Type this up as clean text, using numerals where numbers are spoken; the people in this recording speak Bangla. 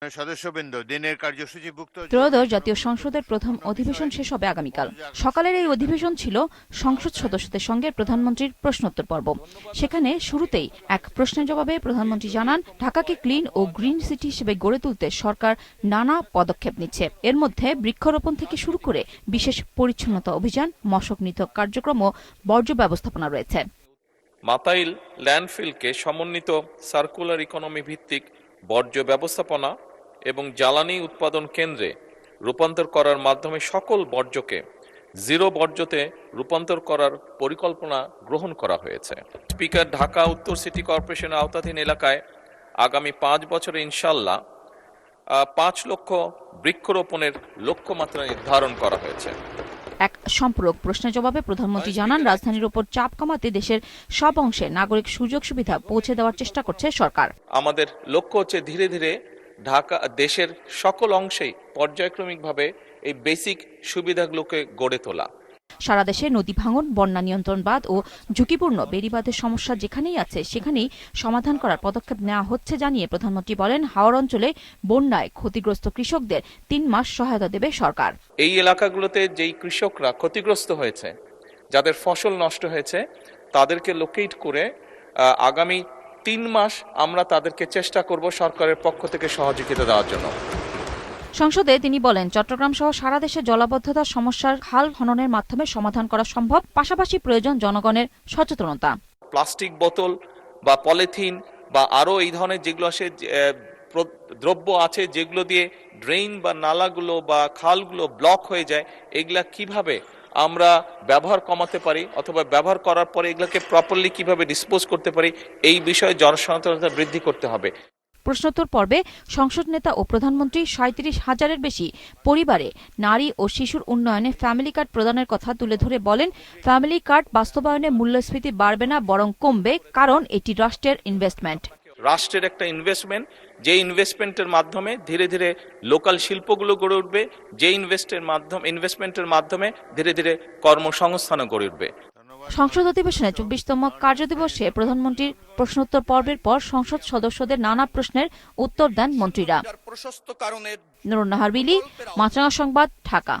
সদস্যবৃন্দ, দিনের কার্যসূচিভুক্ত ত্রয়োদশ জাতীয় সংসদের প্রথম অধিবেশন শেষ হবে আগামীকাল। সকালের এই অধিবেশন ছিল সংসদ সদস্যদের সঙ্গে প্রধানমন্ত্রীর প্রশ্নোত্তর পর্ব। সেখানে শুরুতেই এক প্রশ্নের জবাবে প্রধানমন্ত্রী জানান, ঢাকাকে ক্লিন ও গ্রিন সিটি হিসেবে গড়ে তুলতে সরকার নানা পদক্ষেপ নিচ্ছে। এর মধ্যে বৃক্ষরোপণ থেকে শুরু করে বিশেষ পরিচ্ছন্নতা অভিযান, মশক নিধন কার্যক্রম ও বর্জ্য ব্যবস্থাপনা রয়েছে। মাতাইল ল্যান্ডফিলকে সমন্বিত সার্কুলার ইকোনমি ভিত্তিক বর্জ্য ব্যবস্থাপনা এবং জ্বালানি উৎপাদন কেন্দ্রে রূপান্তর করার মাধ্যমে সকল বর্জ্যকে জিরো বর্জ্যতে রূপান্তর করার পরিকল্পনা গ্রহণ করা হয়েছে। স্পিকার, ঢাকা উত্তর সিটি কর্পোরেশনের আওতাধীন এলাকায় আগামী 5 বছরে ইনশাল্লাহ 5 লক্ষ বৃক্ষরোপণের লক্ষ্যমাত্রা নির্ধারণ করা হয়েছে। এক সম্পূরক প্রশ্নের জবাবে প্রধানমন্ত্রী জানান, রাজধানীর উপর চাপ কমাতে দেশের সব অংশে নাগরিক সুযোগ সুবিধা পৌঁছে দেওয়ার চেষ্টা করছে সরকার। আমাদের লক্ষ্য হচ্ছে ধীরে ধীরে ঢাকা দেশের সকল অংশেই পর্যায়ক্রমিকভাবে এই বেসিক সুবিধাগুলোকে গড়ে তোলা। সারা দেশে নদী ভাঙন, বন্যা নিয়ন্ত্রণ বাঁধ ও ঝুঁকিপূর্ণ বেড়িবাঁধের সমস্যা যেখানেই আছে সেখানেই সমাধান করার পদক্ষেপ নেওয়া হচ্ছে জানিয়ে প্রধানমন্ত্রী বলেন, হাওর অঞ্চলে বন্যায় ক্ষতিগ্রস্ত কৃষকদের 3 মাস সহায়তা দেবে সরকার। এই এলাকাগুলোতে যেই কৃষকরা ক্ষতিগ্রস্ত হয়েছে, যাদের ফসল নষ্ট হয়েছে, তাদেরকে লোকেট করে আগামী 3 মাস আমরা তাদেরকে চেষ্টা করব সরকারের পক্ষ থেকে সহযোগিতা দেওয়ার জন্য। সংসদে তিনি বলেন, চট্টগ্রাম সহ সারা দেশে জলাবদ্ধতার সমস্যার খাল খননের মাধ্যমে সমাধান করা সম্ভব, পাশাপাশি প্রয়োজন জনগণের সচেতনতা। প্লাস্টিক বোতল বা পলিথিন বা আরো এই ধরনের যেগুলো আসে দ্রব্য আছে, যেগুলো দিয়ে ড্রেন বা নালাগুলো বা খালগুলো ব্লক হয়ে যায়, এগুলা কিভাবে আমরা ব্যবহার কমাতে পারি অথবা ব্যবহার করার পরে এগুলোকে প্রপারলি কিভাবে ডিসপোজ করতে পারি, এই বিষয়ে জনসচেতনতা বৃদ্ধি করতে হবে। প্রশ্নোত্তর পর্বে সংসদ নেতা ও প্রধানমন্ত্রী 37,000-এর বেশি পরিবারে নারী ও শিশুর উন্নয়নে ফ্যামিলি কার্ড প্রদানের কথা তুলে ধরে বলেন, ফ্যামিলি কার্ড বাস্তবায়নে মূল্যস্ফীতি বাড়বে না, বরং কমবে, কারণ এটি রাষ্ট্রের ইনভেস্টমেন্ট। রাষ্ট্রের একটা ইনভেস্টমেন্ট, যে ইনভেস্টমেন্টের মাধ্যমে ধীরে ধীরে লোকাল শিল্পগুলো গড়ে উঠবে, যে ইনভেস্টমেন্টের মাধ্যমে ধীরে ধীরে কর্মসংস্থানও গড়ে উঠবে। সংসদ অধিবেশনে 24তম কার্যদিবসে প্রধানমন্ত্রীর প্রশ্নোত্তর পর্বের পর সংসদ সদস্যদের নানা প্রশ্নের উত্তর দেন মন্ত্রীরা। নুরুন নাহার বিলি, মাছরাঙা সংবাদ, ঢাকা।